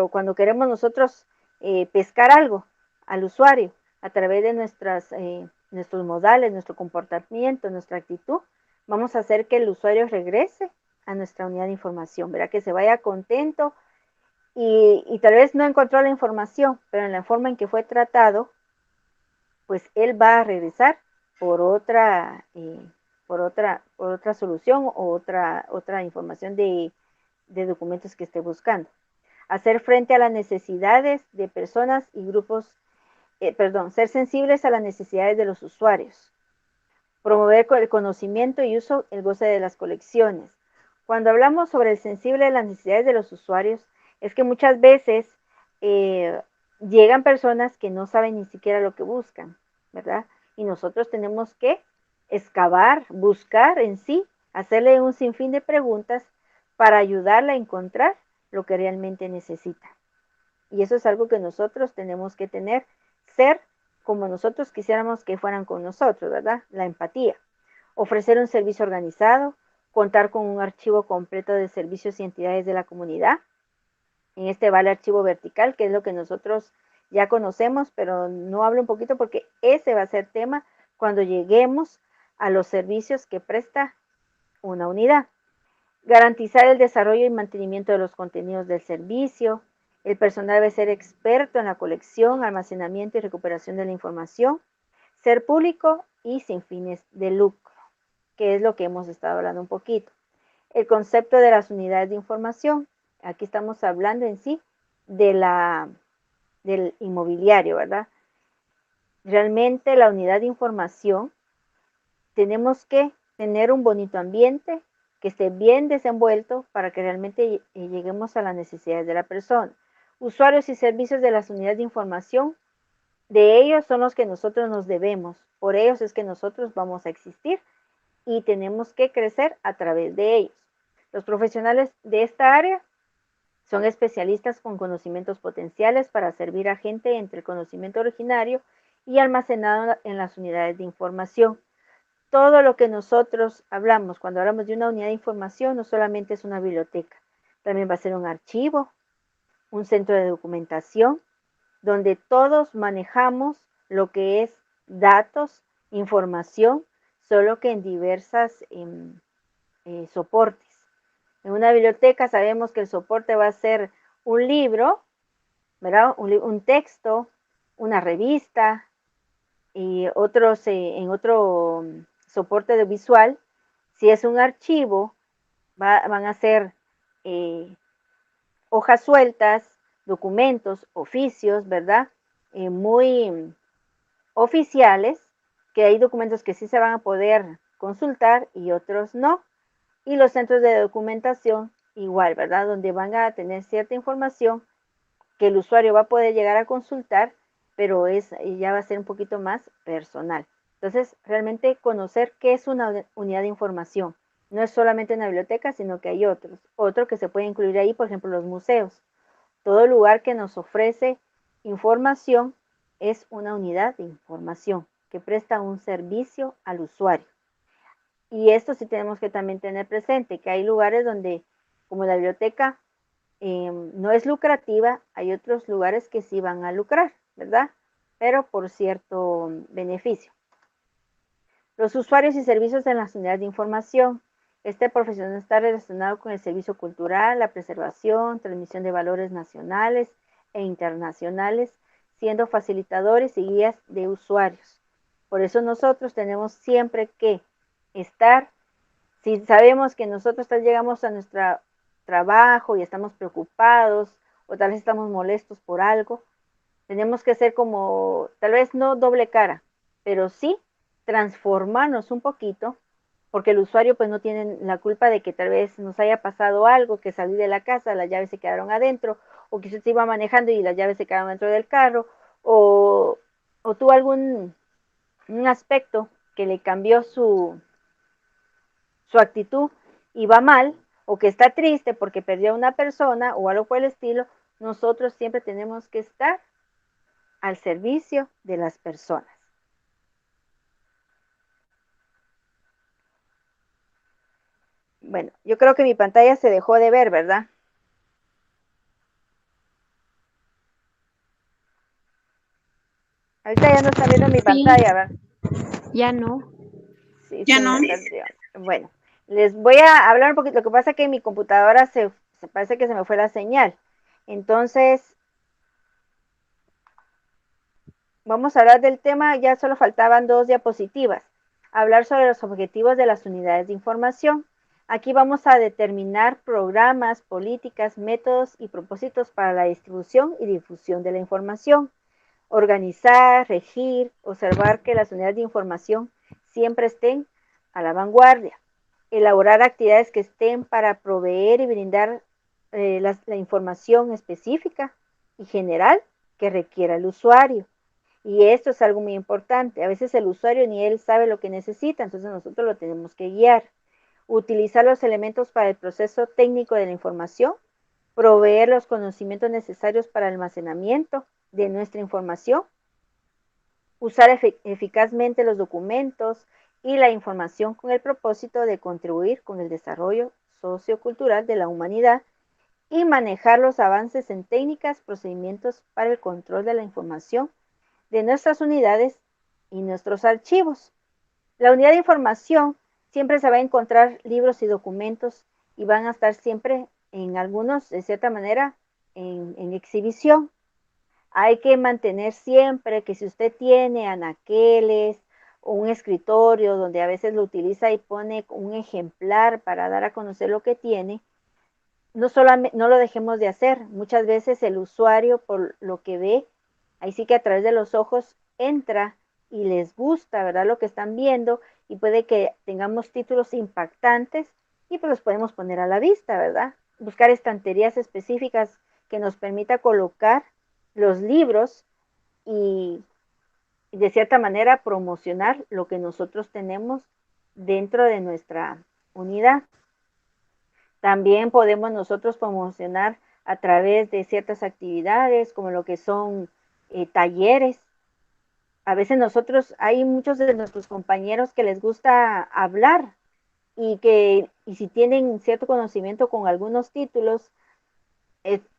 cuando queremos nosotros pescar algo al usuario a través de nuestros modales, nuestro comportamiento, nuestra actitud, vamos a hacer que el usuario regrese a nuestra unidad de información, ¿verdad? Que se vaya contento y tal vez no encontró la información, pero en la forma en que fue tratado, pues él va a regresar por otra solución o otra información de documentos que esté buscando. Hacer frente a las necesidades de personas y grupos, ser sensibles a las necesidades de los usuarios. Promover el conocimiento y uso, el goce de las colecciones. Cuando hablamos sobre el sensible a las necesidades de los usuarios, es que muchas veces llegan personas que no saben ni siquiera lo que buscan, ¿verdad? Y nosotros tenemos que excavar, buscar en sí, hacerle un sinfín de preguntas para ayudarle a encontrar lo que realmente necesita. Y eso es algo que nosotros tenemos que tener, ser como nosotros quisiéramos que fueran con nosotros, ¿verdad? La empatía. Ofrecer un servicio organizado, contar con un archivo completo de servicios y entidades de la comunidad. En este va el archivo vertical, que es lo que nosotros ya conocemos, pero no hablo un poquito porque ese va a ser tema cuando lleguemos a los servicios que presta una unidad. Garantizar el desarrollo y mantenimiento de los contenidos del servicio. El personal debe ser experto en la colección, almacenamiento y recuperación de la información. Ser público y sin fines de lucro, que es lo que hemos estado hablando un poquito. El concepto de las unidades de información. Aquí estamos hablando en sí del inmobiliario, ¿verdad? Realmente la unidad de información, tenemos que tener un bonito ambiente, que esté bien desenvuelto para que realmente lleguemos a las necesidades de la persona. Usuarios y servicios de las unidades de información, de ellos son los que nosotros nos debemos, por ellos es que nosotros vamos a existir y tenemos que crecer a través de ellos. Los profesionales de esta área son especialistas con conocimientos potenciales para servir a gente entre el conocimiento originario y almacenado en las unidades de información. Todo lo que nosotros hablamos, cuando hablamos de una unidad de información, no solamente es una biblioteca, también va a ser un archivo, un centro de documentación, donde todos manejamos lo que es datos, información, solo que en diversas soportes. En una biblioteca sabemos que el soporte va a ser un libro, ¿verdad? Un texto, una revista y otros en otro soporte de visual. Si es un archivo, van a ser hojas sueltas, documentos, oficios, ¿verdad? Muy oficiales, que hay documentos que sí se van a poder consultar y otros no. Y los centros de documentación igual, ¿verdad? Donde van a tener cierta información que el usuario va a poder llegar a consultar, pero ya va a ser un poquito más personal. Entonces, realmente conocer qué es una unidad de información. No es solamente una biblioteca, sino que hay otros. Otro que se puede incluir ahí, por ejemplo, los museos. Todo lugar que nos ofrece información es una unidad de información que presta un servicio al usuario. Y esto sí tenemos que también tener presente, que hay lugares donde, como la biblioteca, no es lucrativa, hay otros lugares que sí van a lucrar, ¿verdad? Pero por cierto beneficio. Los usuarios y servicios en las unidades de información. Este profesional está relacionado con el servicio cultural, la preservación, transmisión de valores nacionales e internacionales, siendo facilitadores y guías de usuarios. Por eso nosotros tenemos siempre que estar, si sabemos que nosotros llegamos a nuestro trabajo y estamos preocupados o tal vez estamos molestos por algo, tenemos que ser como, tal vez no doble cara, pero sí transformarnos un poquito, porque el usuario pues no tiene la culpa de que tal vez nos haya pasado algo, que salí de la casa, las llaves se quedaron adentro, o que usted iba manejando y las llaves se quedaron dentro del carro, o tuvo algún un aspecto que le cambió su actitud y va mal, o que está triste porque perdió a una persona o algo por el estilo, nosotros siempre tenemos que estar al servicio de las personas. Bueno, yo creo que mi pantalla se dejó de ver, ¿verdad? Ahorita ya no está viendo mi pantalla, ¿verdad? Ya no. Sí, ya se no. me perdió. Bueno, les voy a hablar un poquito. Lo que pasa es que mi computadora se parece que se me fue la señal. Entonces, vamos a hablar del tema. Ya solo faltaban 2 diapositivas. Hablar sobre los objetivos de las unidades de información. Aquí vamos a determinar programas, políticas, métodos y propósitos para la distribución y difusión de la información. Organizar, regir, observar que las unidades de información siempre estén a la vanguardia. Elaborar actividades que estén para proveer y brindar la información específica y general que requiera el usuario. Y esto es algo muy importante. A veces el usuario ni él sabe lo que necesita, entonces nosotros lo tenemos que guiar. Utilizar los elementos para el proceso técnico de la información, proveer los conocimientos necesarios para el almacenamiento de nuestra información, usar eficazmente los documentos y la información con el propósito de contribuir con el desarrollo sociocultural de la humanidad y manejar los avances en técnicas, procedimientos para el control de la información de nuestras unidades y nuestros archivos. La unidad de información siempre se va a encontrar libros y documentos y van a estar siempre en algunos, de cierta manera, en exhibición. Hay que mantener siempre que si usted tiene anaqueles o un escritorio donde a veces lo utiliza y pone un ejemplar para dar a conocer lo que tiene, no solamente no lo dejemos de hacer. Muchas veces el usuario, por lo que ve, ahí sí que a través de los ojos entra y les gusta, ¿verdad? Lo que están viendo, y puede que tengamos títulos impactantes y pues los podemos poner a la vista, ¿verdad? Buscar estanterías específicas que nos permita colocar los libros y de cierta manera promocionar lo que nosotros tenemos dentro de nuestra unidad. También podemos nosotros promocionar a través de ciertas actividades como lo que son talleres. A veces nosotros, hay muchos de nuestros compañeros que les gusta hablar y si tienen cierto conocimiento con algunos títulos,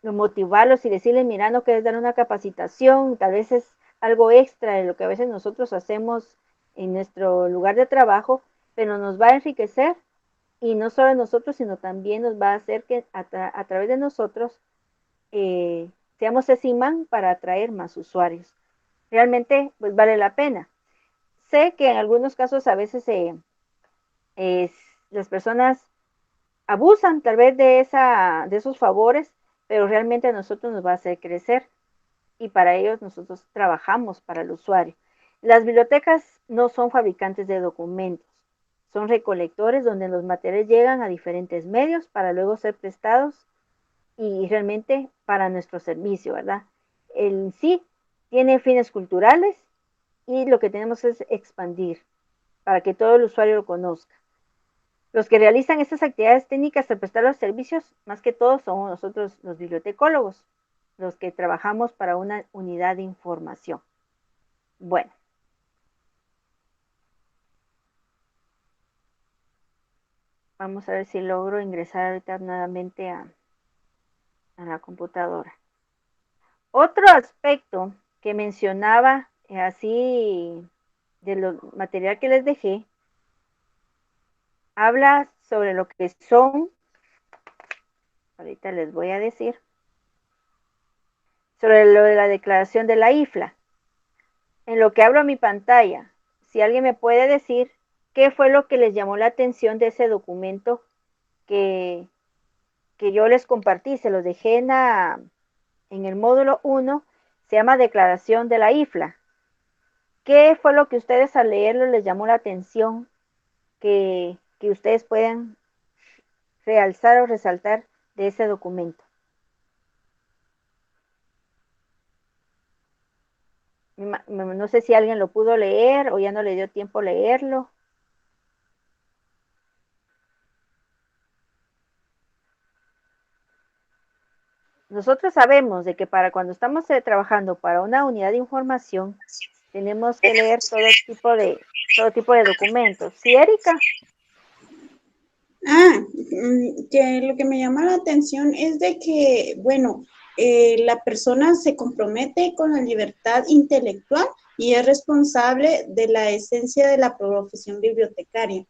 motivarlos y decirles, mira, no quieres dar una capacitación, tal vez es algo extra de lo que a veces nosotros hacemos en nuestro lugar de trabajo, pero nos va a enriquecer. Y no solo nosotros, sino también nos va a hacer que a través de nosotros seamos ese imán para atraer más usuarios. Realmente, pues vale la pena. Sé que en algunos casos a veces las personas abusan tal vez de esos favores, pero realmente a nosotros nos va a hacer crecer y para ellos nosotros trabajamos para el usuario. Las bibliotecas no son fabricantes de documentos, son recolectores donde los materiales llegan a diferentes medios para luego ser prestados y realmente para nuestro servicio, ¿verdad? En sí tiene fines culturales y lo que tenemos es expandir para que todo el usuario lo conozca. Los que realizan estas actividades técnicas de prestar los servicios, más que todo, somos nosotros los bibliotecólogos, los que trabajamos para una unidad de información. Bueno. Vamos a ver si logro ingresar ahorita nuevamente a la computadora. Otro aspecto que mencionaba así de lo material que les dejé, habla sobre lo que son, ahorita les voy a decir, sobre lo de la declaración de la IFLA. En lo que abro mi pantalla, si alguien me puede decir qué fue lo que les llamó la atención de ese documento que yo les compartí, se los dejé en el módulo 1, se llama Declaración de la IFLA. ¿Qué fue lo que ustedes al leerlo les llamó la atención que ustedes puedan realzar o resaltar de ese documento? No sé si alguien lo pudo leer o ya no le dio tiempo leerlo. Nosotros sabemos de que para cuando estamos trabajando para una unidad de información, tenemos que leer todo tipo de documentos. ¿Sí, Erika? Que lo que me llama la atención es de que, bueno, la persona se compromete con la libertad intelectual y es responsable de la esencia de la profesión bibliotecaria.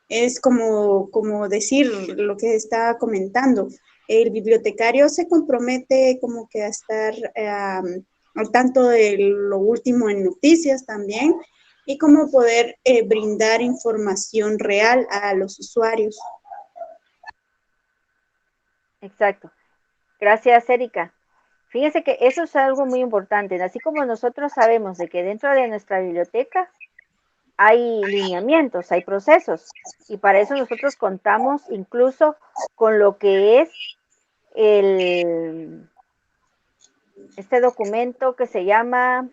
Es como decir lo que estaba comentando. El bibliotecario se compromete como que a estar al tanto de lo último en noticias también y como poder brindar información real a los usuarios. Exacto. Gracias, Erika. Fíjense que eso es algo muy importante. Así como nosotros sabemos de que dentro de nuestra biblioteca hay lineamientos, hay procesos, y para eso nosotros contamos incluso con lo que es este documento que se llama,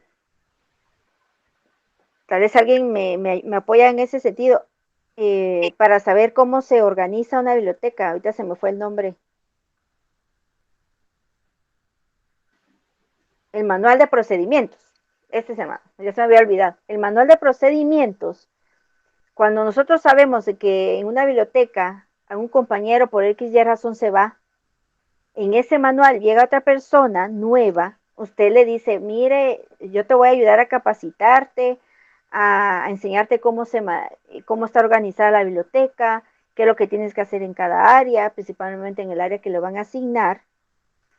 tal vez alguien me apoya en ese sentido, para saber cómo se organiza una biblioteca. Ahorita se me fue el nombre. el manual de procedimientos. Este se llama, ya se me había olvidado. El manual de procedimientos, cuando nosotros sabemos de que en una biblioteca algún compañero por X y razón se va, en ese manual llega otra persona nueva, usted le dice, mire, yo te voy a ayudar a capacitarte, a enseñarte cómo está organizada la biblioteca, qué es lo que tienes que hacer en cada área, principalmente en el área que le van a asignar.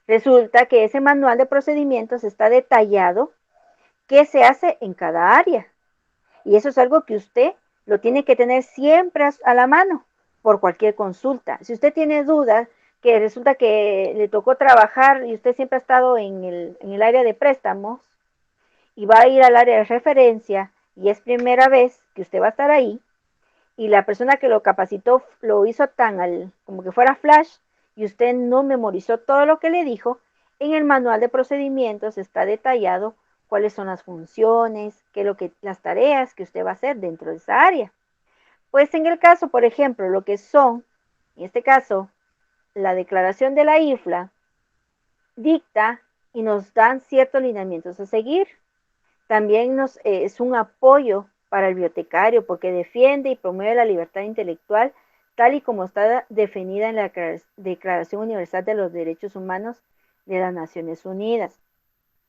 Resulta que ese manual de procedimientos está detallado qué se hace en cada área. Y eso es algo que usted lo tiene que tener siempre a la mano por cualquier consulta. Si usted tiene dudas, que resulta que le tocó trabajar y usted siempre ha estado en el área de préstamos y va a ir al área de referencia y es primera vez que usted va a estar ahí y la persona que lo capacitó lo hizo como que fuera flash y usted no memorizó todo lo que le dijo, en el manual de procedimientos está detallado cuáles son las funciones, las tareas que usted va a hacer dentro de esa área. Pues en el caso, por ejemplo, lo que son, en este caso, la declaración de la IFLA dicta y nos dan ciertos lineamientos a seguir. También es un apoyo para el bibliotecario porque defiende y promueve la libertad intelectual tal y como está definida en la Declaración Universal de los Derechos Humanos de las Naciones Unidas.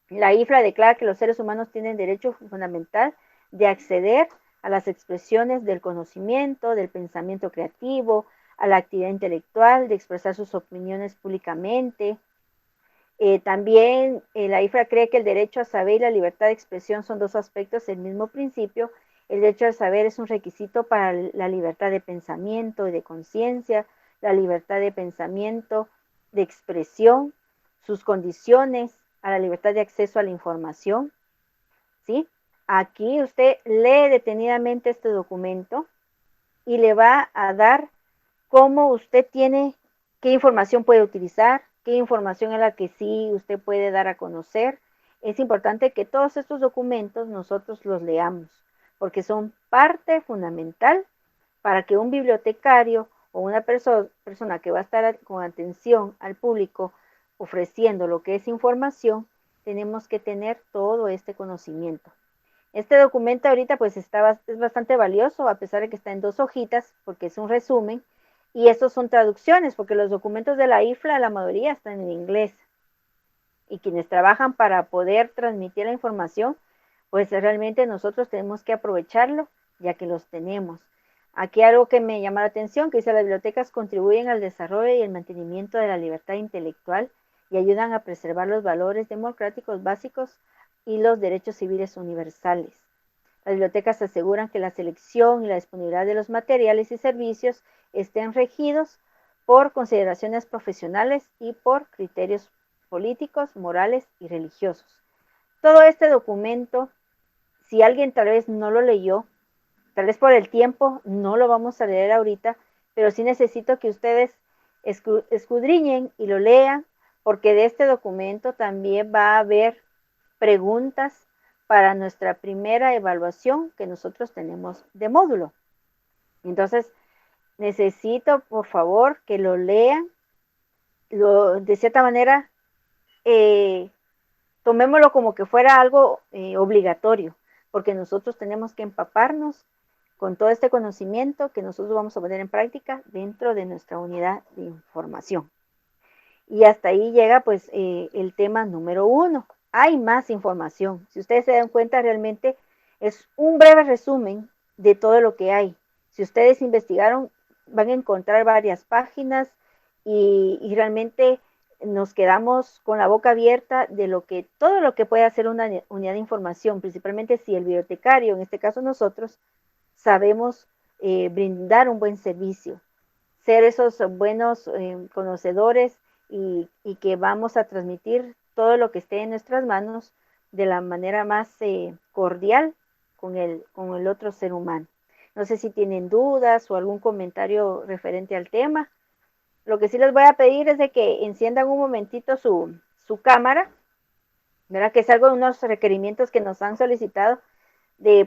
La IFLA declara que los seres humanos tienen derecho fundamental de acceder a las expresiones del conocimiento, del pensamiento creativo, a la actividad intelectual, de expresar sus opiniones públicamente. También la IFLA cree que el derecho a saber y la libertad de expresión son dos aspectos del mismo principio. El derecho al saber es un requisito para la libertad de pensamiento y de conciencia, la libertad de pensamiento, de expresión, sus condiciones, a la libertad de acceso a la información. ¿Sí? Aquí usted lee detenidamente este documento y le va a dar cómo usted tiene, qué información puede utilizar, qué información es la que sí usted puede dar a conocer. Es importante que todos estos documentos nosotros los leamos, porque son parte fundamental para que un bibliotecario o una persona que va a estar con atención al público ofreciendo lo que es información, tenemos que tener todo este conocimiento. Este documento ahorita pues es bastante valioso, a pesar de que está en 2 hojitas, porque es un resumen, y estos son traducciones, porque los documentos de la IFLA, la mayoría están en inglés. Y quienes trabajan para poder transmitir la información, pues realmente nosotros tenemos que aprovecharlo, ya que los tenemos. Aquí algo que me llama la atención, que dice las bibliotecas contribuyen al desarrollo y el mantenimiento de la libertad intelectual y ayudan a preservar los valores democráticos básicos y los derechos civiles universales. Las bibliotecas aseguran que la selección y la disponibilidad de los materiales y servicios estén regidos por consideraciones profesionales y por criterios políticos, morales y religiosos. Todo este documento, si alguien tal vez no lo leyó, tal vez por el tiempo no lo vamos a leer ahorita, pero sí necesito que ustedes escudriñen y lo lean, porque de este documento también va a haber preguntas para nuestra primera evaluación que nosotros tenemos de módulo. Entonces, necesito, por favor, que lo lean, de cierta manera, tomémoslo como que fuera algo obligatorio, porque nosotros tenemos que empaparnos con todo este conocimiento que nosotros vamos a poner en práctica dentro de nuestra unidad de información. Y hasta ahí llega pues el tema número 1. Hay más información. Si ustedes se dan cuenta, realmente es un breve resumen de todo lo que hay. Si ustedes investigaron, van a encontrar varias páginas y realmente nos quedamos con la boca abierta de todo lo que puede hacer una unidad de información, principalmente si el bibliotecario, en este caso nosotros, sabemos brindar un buen servicio, ser esos buenos conocedores y que vamos a transmitir todo lo que esté en nuestras manos de la manera más cordial con el otro ser humano. No sé si tienen dudas o algún comentario referente al tema. Lo que sí les voy a pedir es de que enciendan un momentito su cámara, ¿verdad? Que es algo de unos requerimientos que nos han solicitado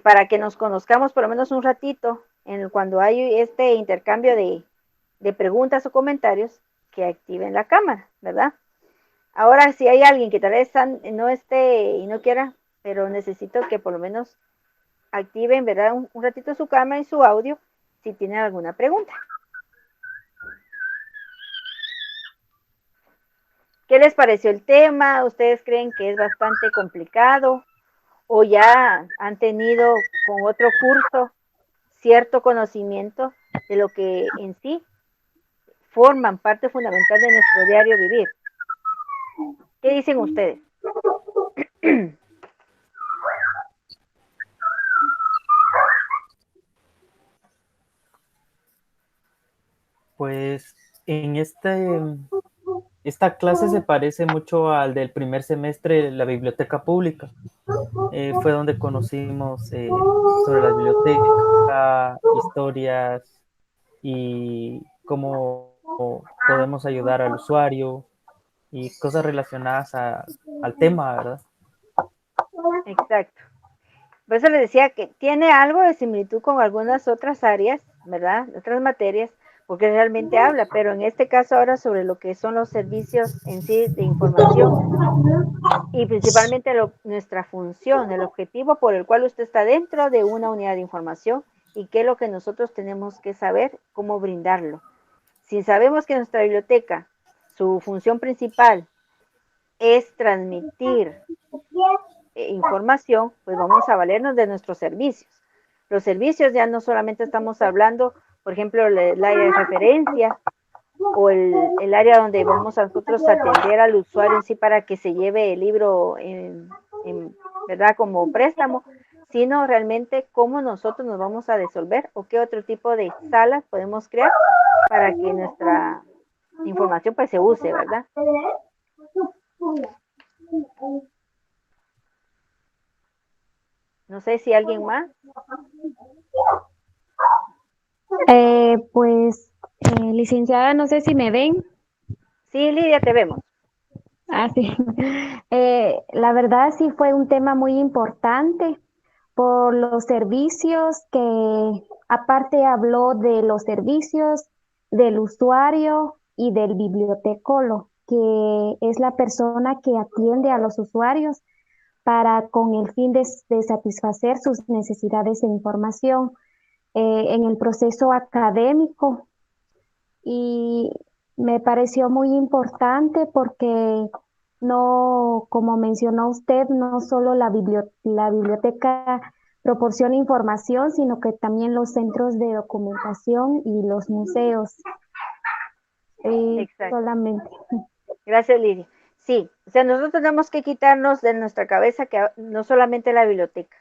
para que nos conozcamos por lo menos un ratito cuando hay este intercambio de preguntas o comentarios, que activen la cámara, ¿verdad? Ahora, si hay alguien que tal vez no esté y no quiera, pero necesito que por lo menos activen, ¿verdad? Un ratito su cámara y su audio si tienen alguna pregunta. ¿Qué les pareció el tema? ¿Ustedes creen que es bastante complicado? ¿O ya han tenido con otro curso cierto conocimiento de lo que en sí forman parte fundamental de nuestro diario vivir? ¿Qué dicen ustedes? Pues en esta clase se parece mucho al del primer semestre de la biblioteca pública. Fue donde conocimos sobre la biblioteca, historias y cómo podemos ayudar al usuario y cosas relacionadas al tema, ¿verdad? Exacto. Por eso les decía que tiene algo de similitud con algunas otras áreas, ¿verdad? Otras materias, porque realmente habla, pero en este caso ahora sobre lo que son los servicios en sí de información y principalmente nuestra función, el objetivo por el cual usted está dentro de una unidad de información y qué es lo que nosotros tenemos que saber, cómo brindarlo. Si sabemos que nuestra biblioteca, su función principal es transmitir información, pues vamos a valernos de nuestros servicios. Los servicios ya no solamente estamos hablando, por ejemplo, el área de referencia o el área donde vamos a nosotros atender al usuario en sí para que se lleve el libro ¿verdad? Como préstamo, sino realmente cómo nosotros nos vamos a resolver o qué otro tipo de salas podemos crear para que nuestra información pues se use, ¿verdad? No sé si alguien más. Licenciada, no sé si me ven. Sí, Lidia, te vemos. Ah, sí. La verdad sí fue un tema muy importante por los servicios que aparte habló de los servicios del usuario y del bibliotecólogo, que es la persona que atiende a los usuarios para con el fin de satisfacer sus necesidades de información en el proceso académico. Y me pareció muy importante porque no, como mencionó usted, no solo la biblioteca proporciona información, sino que también los centros de documentación y los museos. Exacto. Solamente. Gracias, Lidia. Sí, o sea, nosotros tenemos que quitarnos de nuestra cabeza que no solamente la biblioteca,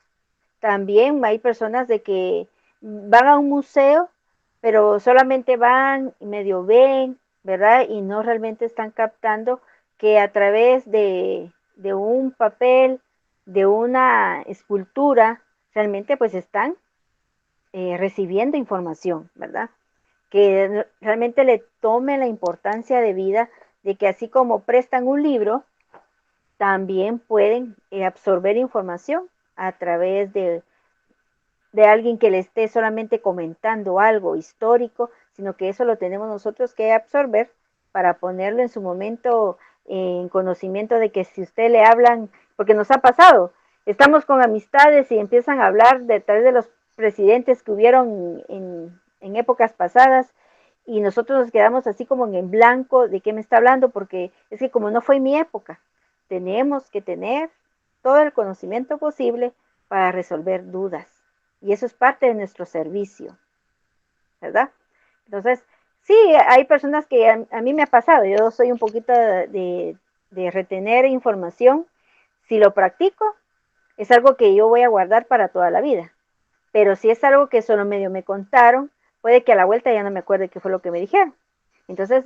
también hay personas de que van a un museo, pero solamente van y medio ven, ¿verdad? Y no realmente están captando que a través de un papel, de una escultura, realmente pues están recibiendo información, ¿verdad? Que realmente le tome la importancia de vida de que así como prestan un libro, también pueden absorber información a través de alguien que le esté solamente comentando algo histórico, sino que eso lo tenemos nosotros que absorber para ponerlo en su momento en conocimiento de que si usted le hablan, porque nos ha pasado, estamos con amistades y empiezan a hablar detrás de los presidentes que hubieron en épocas pasadas y nosotros nos quedamos así como en blanco de qué me está hablando, porque es que como no fue mi época, tenemos que tener todo el conocimiento posible para resolver dudas. Y eso es parte de nuestro servicio, ¿verdad? Entonces, sí, hay personas que a mí me ha pasado, yo soy un poquito de retener información, si lo practico, es algo que yo voy a guardar para toda la vida, pero si es algo que solo medio me contaron, puede que a la vuelta ya no me acuerde qué fue lo que me dijeron. Entonces,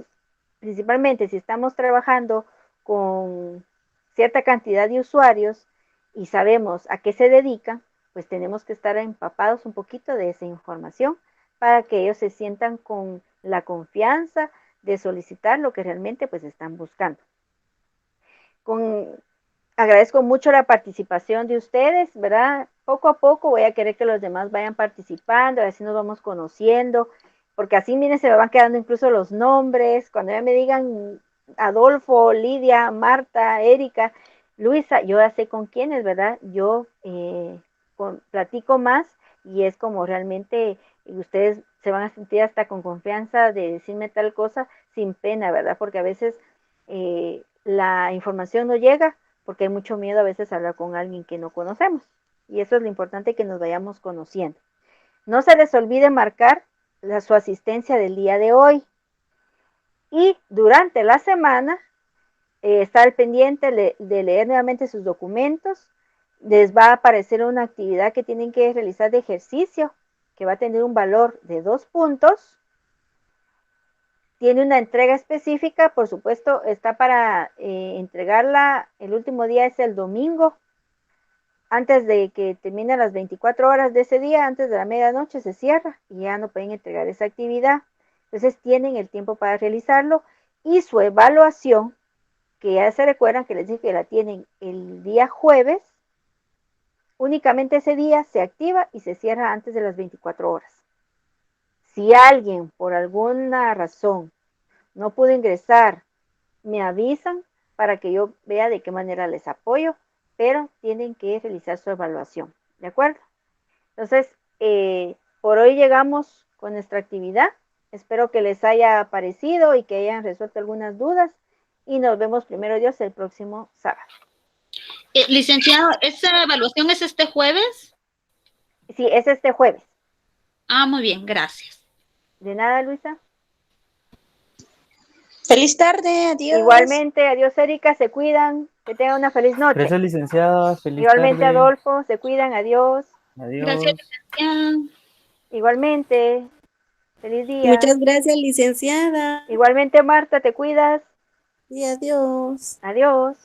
principalmente si estamos trabajando con cierta cantidad de usuarios y sabemos a qué se dedican, pues tenemos que estar empapados un poquito de esa información para que ellos se sientan con la confianza de solicitar lo que realmente pues están buscando. Agradezco mucho la participación de ustedes, ¿verdad? Poco a poco voy a querer que los demás vayan participando, así nos vamos conociendo, porque así, miren, se me van quedando incluso los nombres, cuando ya me digan Adolfo, Lidia, Marta, Erika, Luisa, yo ya sé con quiénes, ¿verdad? Yo platico más y es como realmente ustedes se van a sentir hasta con confianza de decirme tal cosa sin pena, ¿verdad? Porque a veces la información no llega porque hay mucho miedo a veces a hablar con alguien que no conocemos. Y eso es lo importante, que nos vayamos conociendo. No se les olvide marcar su asistencia del día de hoy. Y durante la semana, estar pendiente de leer nuevamente sus documentos. Les va a aparecer una actividad que tienen que realizar de ejercicio, que va a tener un valor de 2 puntos. Tiene una entrega específica, por supuesto, está para entregarla, el último día es el domingo, antes de que termine las 24 horas de ese día, antes de la medianoche se cierra y ya no pueden entregar esa actividad. Entonces tienen el tiempo para realizarlo y su evaluación, que ya se recuerdan que les dije que la tienen el día jueves, únicamente ese día se activa y se cierra antes de las 24 horas. Si alguien por alguna razón no pudo ingresar, me avisan para que yo vea de qué manera les apoyo, pero tienen que realizar su evaluación, ¿de acuerdo? Entonces, por hoy llegamos con nuestra actividad. Espero que les haya parecido y que hayan resuelto algunas dudas y nos vemos primero Dios el próximo sábado. Licenciado, ¿esa evaluación es este jueves? Sí, es este jueves. Ah, muy bien, gracias. De nada, Luisa. Feliz tarde, adiós. Igualmente, adiós Erika, se cuidan, que tengan una feliz noche. Gracias, licenciada. Feliz Igualmente, tarde. Adolfo, se cuidan, adiós. Adiós. Gracias, licenciado. Igualmente, feliz día. Muchas gracias, licenciada. Igualmente, Marta, te cuidas. Y adiós. Adiós.